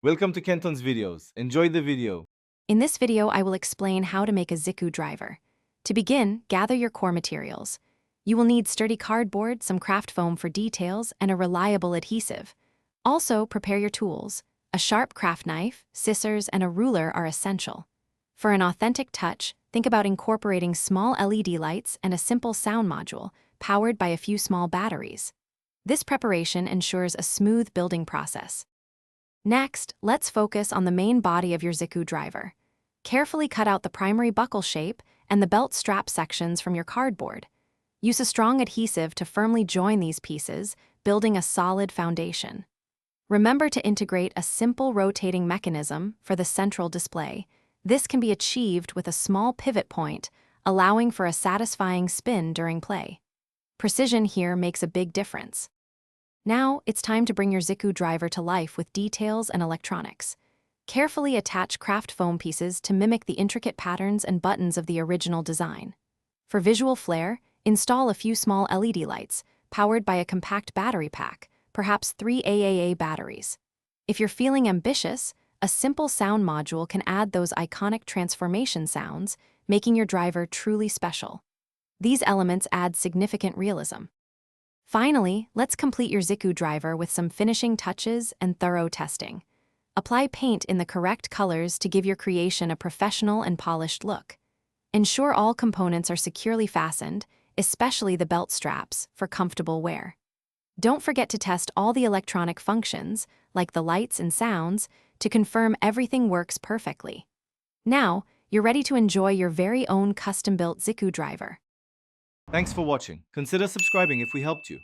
Welcome to Kenton's videos. Enjoy the video. In this video, I will explain how to make a Ziku driver. To begin, gather your core materials. You will need sturdy cardboard, some craft foam for details, and a reliable adhesive. Also, prepare your tools. A sharp craft knife, scissors, and a ruler are essential. For an authentic touch, think about incorporating small LED lights and a simple sound module, powered by a few small batteries. This preparation ensures a smooth building process. Next, let's focus on the main body of your Ziku driver. Carefully cut out the primary buckle shape and the belt strap sections from your cardboard. Use a strong adhesive to firmly join these pieces, building a solid foundation. Remember to integrate a simple rotating mechanism for the central display. This can be achieved with a small pivot point, allowing for a satisfying spin during play. Precision here makes a big difference. Now, it's time to bring your Ziku driver to life with details and electronics. Carefully attach craft foam pieces to mimic the intricate patterns and buttons of the original design. For visual flair, install a few small LED lights, powered by a compact battery pack, perhaps 3 AAA batteries. If you're feeling ambitious, a simple sound module can add those iconic transformation sounds, making your driver truly special. These elements add significant realism. Finally, let's complete your Ziku driver with some finishing touches and thorough testing. Apply paint in the correct colors to give your creation a professional and polished look. Ensure all components are securely fastened, especially the belt straps, for comfortable wear. Don't forget to test all the electronic functions, like the lights and sounds, to confirm everything works perfectly. Now, you're ready to enjoy your very own custom-built Ziku driver. Thanks for watching. Consider subscribing if we helped you.